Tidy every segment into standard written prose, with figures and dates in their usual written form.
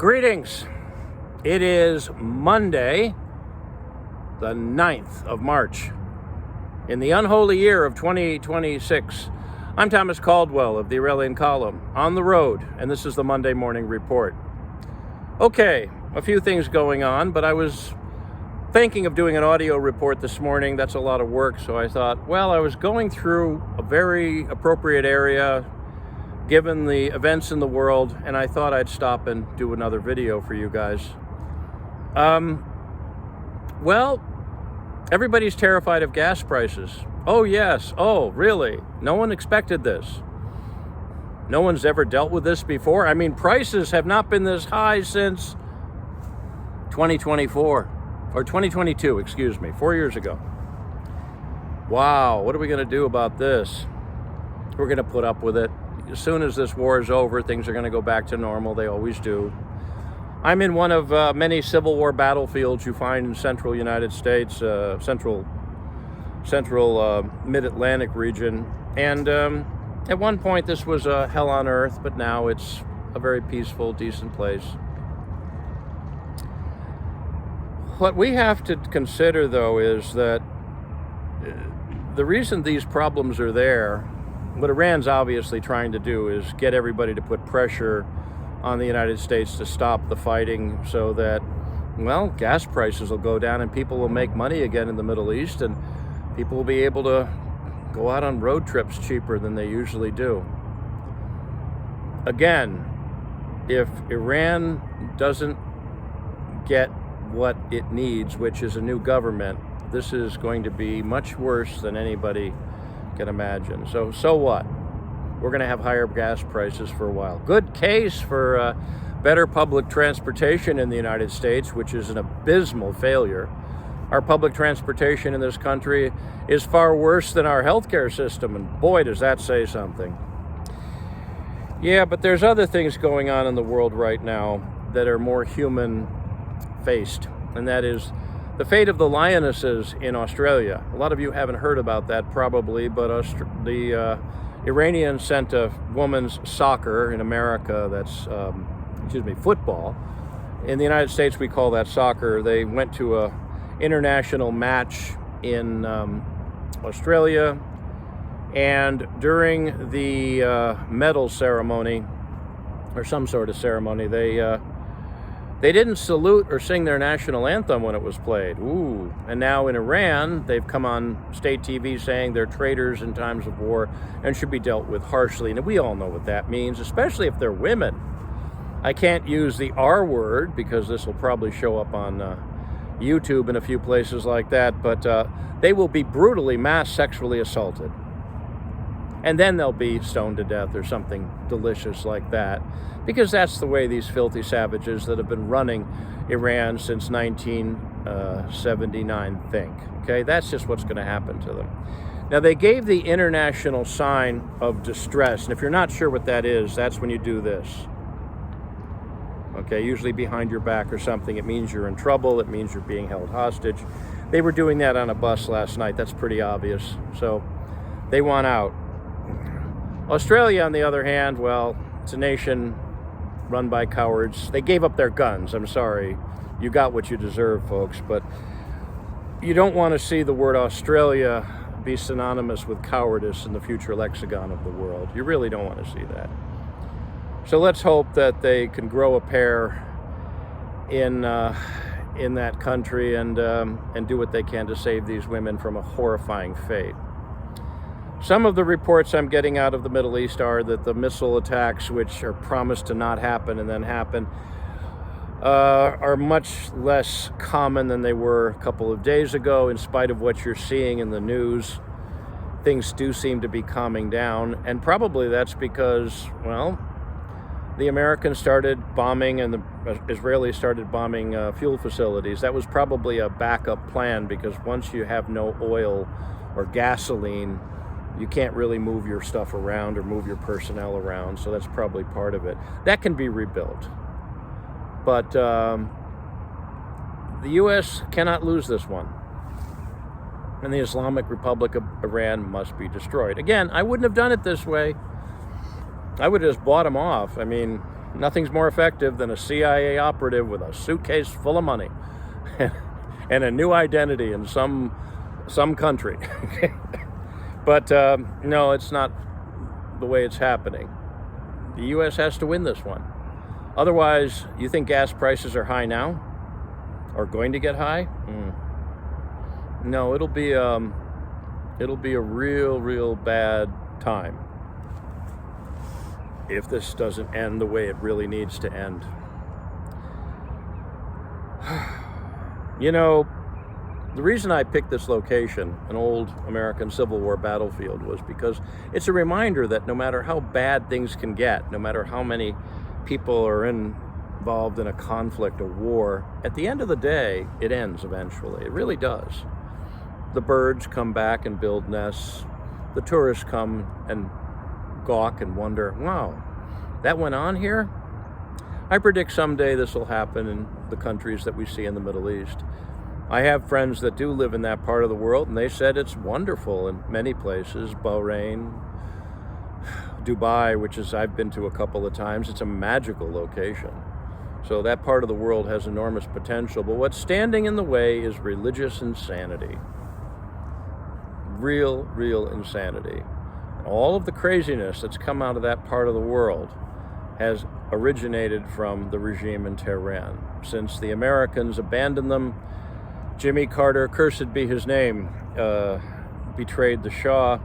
Greetings. It is Monday, the 9th of March, in the unholy year of 2026. I'm Thomas Caldwell of the Aurelian Column, on the road, and this is the Monday Morning Report. Okay, a few things going on, but I was thinking of doing an audio report this morning. That's a lot of work, so I thought, well, I was going through a very appropriate area given the events in the world, and I thought I'd stop and do another video for you guys. Well, everybody's terrified of gas prices. Oh yes, oh really? No one expected this. No one's ever dealt with this before. I mean, prices have not been this high since 2024, or 2022, excuse me, 4 years ago. Wow, what are we gonna do about this? We're gonna put up with it. As soon as this war is over, things are going to go back to normal. They always do. I'm in one of many Civil War battlefields you find in central United States, central mid-Atlantic region. And at one point, this was a hell on earth, but now it's a very peaceful, decent place. What we have to consider, though, is that the reason these problems are there, what Iran's obviously trying to do is get everybody to put pressure on the United States to stop the fighting so that, well, gas prices will go down and people will make money again in the Middle East, and people will be able to go out on road trips cheaper than they usually do. Again, if Iran doesn't get what it needs, which is a new government, this is going to be much worse than anybody can imagine. So what? We're going to have higher gas prices for a while. Good case for better public transportation in the United States, which is an abysmal failure. Our public transportation in this country is far worse than our healthcare system, and boy, does that say something. Yeah, but there's other things going on in the world right now that are more human-faced, and that is the fate of the Lionesses in Australia. A lot of you haven't heard about that probably, but the Iranians sent a women's soccer in America, that's, football. In the United States, we call that soccer. They went to a international match in Australia, and during the medal ceremony, or some sort of ceremony, they didn't salute or sing their national anthem when it was played. Ooh. And now in Iran, they've come on state TV saying they're traitors in times of war and should be dealt with harshly. And we all know what that means, especially if they're women. I can't use the R word because this will probably show up on YouTube and a few places like that, but they will be brutally mass sexually assaulted. And then they'll be stoned to death or something delicious like that, because that's the way these filthy savages that have been running Iran since 1979 think. Okay, that's just what's going to happen to them. Now, they gave the international sign of distress, and if you're not sure what that is, that's when you do this. Okay, usually behind your back or something. It means you're in trouble. It means you're being held hostage. They were doing that on a bus last night. That's pretty obvious. So they want out. Australia, on the other hand, well, it's a nation run by cowards. They gave up their guns. I'm sorry. You got what you deserve, folks. But you don't want to see the word Australia be synonymous with cowardice in the future lexicon of the world. You really don't want to see that. So let's hope that they can grow a pair in that country and do what they can to save these women from a horrifying fate. Some of the reports I'm getting out of the Middle East are that the missile attacks, which are promised to not happen and then happen, are much less common than they were a couple of days ago. In spite of what you're seeing in the news, things do seem to be calming down. And probably that's because, well, the Americans started bombing and the Israelis started bombing fuel facilities. That was probably a backup plan, because once you have no oil or gasoline, you can't really move your stuff around or move your personnel around, so that's probably part of it. That can be rebuilt. But the U.S. cannot lose this one. And the Islamic Republic of Iran must be destroyed. Again, I wouldn't have done it this way. I would have just bought them off. I mean, Nothing's more effective than a CIA operative with a suitcase full of money and a new identity in some country. But no, it's not the way it's happening. The U.S. has to win this one. Otherwise, you think gas prices are high now? Or going to get high? No, it'll be a real bad time if this doesn't end the way it really needs to end. You know, the reason I picked this location, an old American Civil War battlefield, was because it's a reminder that no matter how bad things can get, no matter how many people are involved in a conflict, a war, at the end of the day, it ends eventually. It really does. The birds come back and build nests. The tourists come and gawk and wonder, wow, that went on here? I predict someday this will happen in the countries that we see in the Middle East. I have friends that do live in that part of the world, and they said it's wonderful in many places. Bahrain, Dubai, which is I've been to a couple of times. It's a magical location. So that part of the world has enormous potential. But what's standing in the way is religious insanity. Real insanity. All of the craziness that's come out of that part of the world has originated from the regime in Tehran. Since the Americans abandoned them, Jimmy Carter, cursed be his name, betrayed the Shah.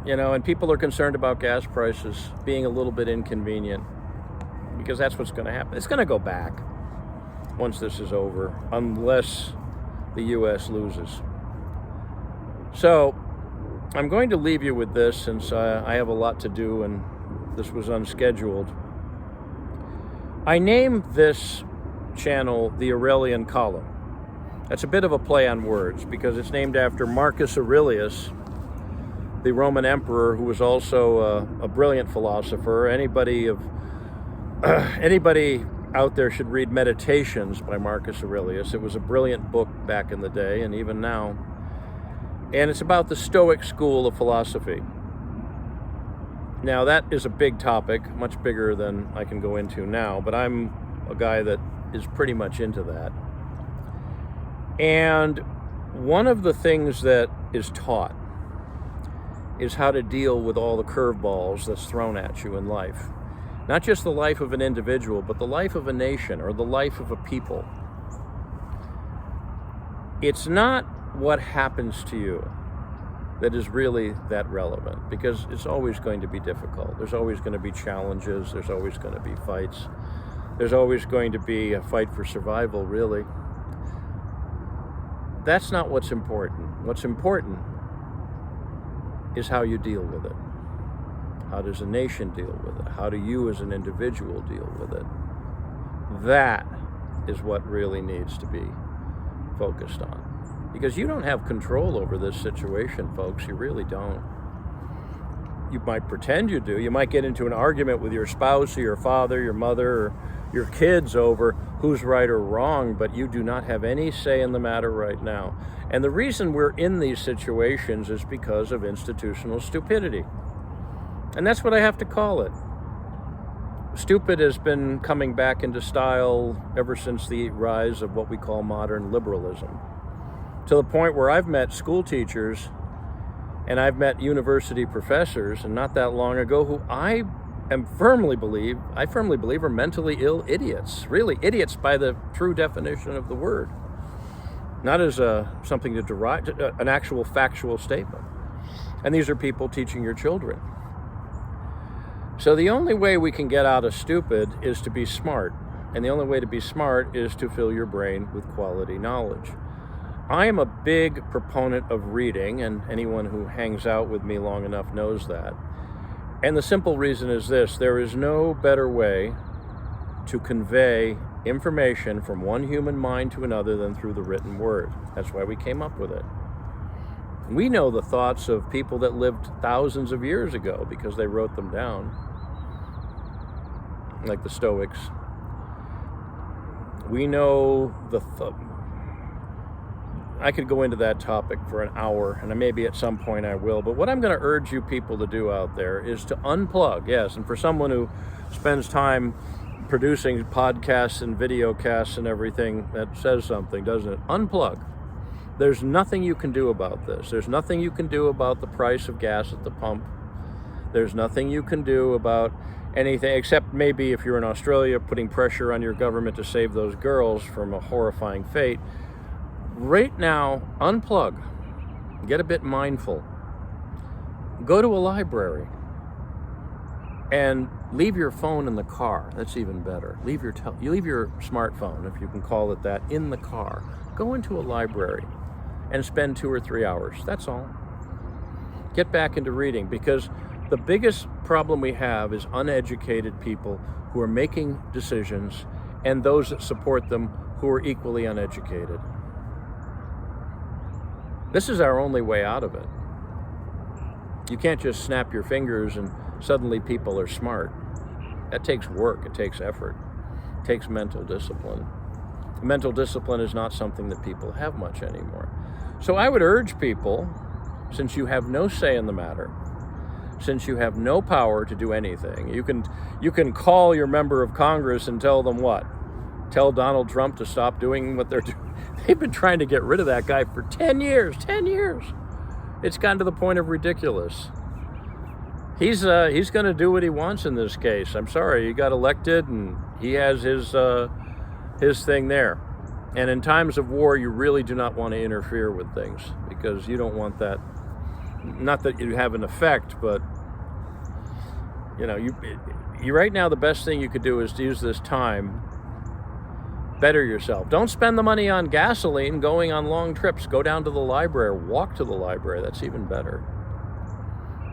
You know, and people are concerned about gas prices being a little bit inconvenient because that's what's going to happen. It's going to go back once this is over, unless the U.S. loses. So I'm going to leave you with this since I have a lot to do and this was unscheduled. I named this channel the Aurelian Column. That's a bit of a play on words because it's named after Marcus Aurelius, the Roman emperor, who was also a brilliant philosopher. Anybody out there should read Meditations by Marcus Aurelius. It was a brilliant book back in the day and even now. And it's about the Stoic school of philosophy. Now that is a big topic, much bigger than I can go into now, but I'm a guy that is pretty much into that. And one of the things that is taught is how to deal with all the curveballs that's thrown at you in life. Not just the life of an individual, but the life of a nation or the life of a people. It's not what happens to you that is really that relevant, because it's always going to be difficult. There's always going to be challenges. There's always going to be fights. There's always going to be a fight for survival, really. That's not what's important. What's important is how you deal with it. How does a nation deal with it? How do you as an individual deal with it? That is what really needs to be focused on. Because you don't have control over this situation, folks. You really don't. You might pretend you do. You might get into an argument with your spouse or your father, your mother, or your kids over who's right or wrong, but you do not have any say in the matter right now. And the reason we're in these situations is because of institutional stupidity. And that's what I have to call it. Stupid has been coming back into style ever since the rise of what we call modern liberalism. To the point where I've met school teachers and I've met university professors, and not that long ago, who I firmly believe are mentally ill idiots. Really, idiots by the true definition of the word. Not as something to derive, an actual factual statement. And these are people teaching your children. So the only way we can get out of stupid is to be smart. And the only way to be smart is to fill your brain with quality knowledge. I am a big proponent of reading, and anyone who hangs out with me long enough knows that. And the simple reason is this: there is no better way to convey information from one human mind to another than through the written word. That's why we came up with it. We know the thoughts of people that lived thousands of years ago because they wrote them down, like the Stoics. We know I could go into that topic for an hour, and maybe at some point I will. But what I'm going to urge you people to do out there is to unplug. Yes, and for someone who spends time producing podcasts and video casts and everything, that says something, doesn't it? Unplug. There's nothing you can do about this. There's nothing you can do about the price of gas at the pump. There's nothing you can do about anything, except maybe if you're in Australia, putting pressure on your government to save those girls from a horrifying fate. Right now, unplug. Get a bit mindful. Go to a library and leave your phone in the car. That's even better. Leave your smartphone, if you can call it that, in the car. Go into a library and spend 2 or 3 hours. That's all. Get back into reading, because the biggest problem we have is uneducated people who are making decisions, and those that support them who are equally uneducated. This is our only way out of it. You can't just snap your fingers and suddenly people are smart. That takes work, it takes effort, it takes mental discipline. Mental discipline is not something that people have much anymore. So I would urge people, since you have no say in the matter, since you have no power to do anything, you can call your member of Congress and tell them what? Tell Donald Trump to stop doing what they're doing. They've been trying to get rid of that guy for 10 years. 10 years. It's gotten to the point of ridiculous. He's going to do what he wants in this case. I'm sorry, he got elected and he has his thing there. And in times of war, you really do not want to interfere with things, because you don't want that. Not that you have an effect, but you right now, the best thing you could do is to use this time. Better yourself. Don't spend the money on gasoline going on long trips. Go down to the library, walk to the library. That's even better.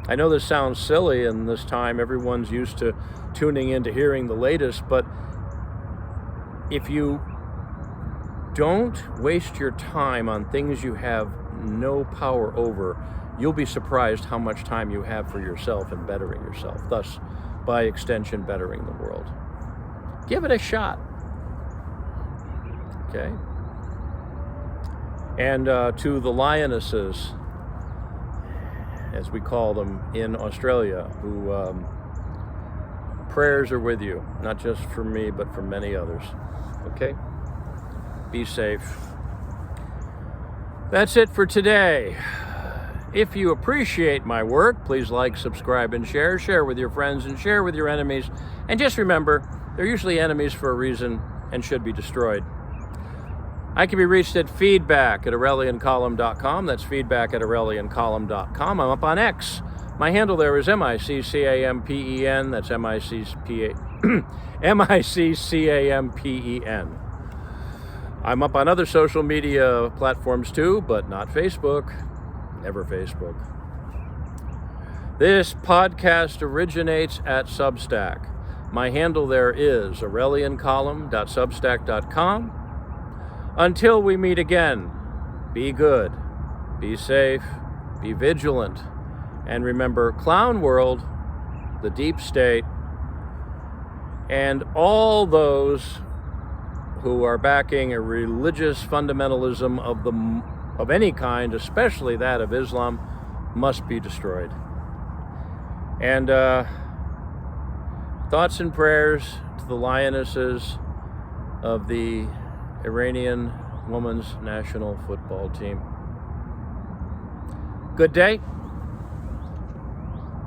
I know this sounds silly, and this time everyone's used to tuning in to hearing the latest, but if you don't waste your time on things you have no power over, you'll be surprised how much time you have for yourself and bettering yourself, thus, by extension, bettering the world. Give it a shot. Okay? And to the Lionesses, as we call them in Australia, who prayers are with you, not just for me, but for many others. Okay? Be safe. That's it for today. If you appreciate my work, please like, subscribe, and share. Share with your friends and share with your enemies. And just remember, they're usually enemies for a reason and should be destroyed. I can be reached at feedback@aureliancolumn.com. That's feedback@aureliancolumn.com. I'm up on X. My handle there is MICCAMPEN. That's MICCAMPEN. I'm up on other social media platforms too, but not Facebook. Never Facebook. This podcast originates at Substack. My handle there is aureliancolumn.substack.com. Until we meet again, be good, be safe, be vigilant, and remember, Clown World, the Deep State, and all those who are backing a religious fundamentalism of any kind, especially that of Islam, must be destroyed. And thoughts and prayers to the Lionesses of the Iranian women's national football team. Good day.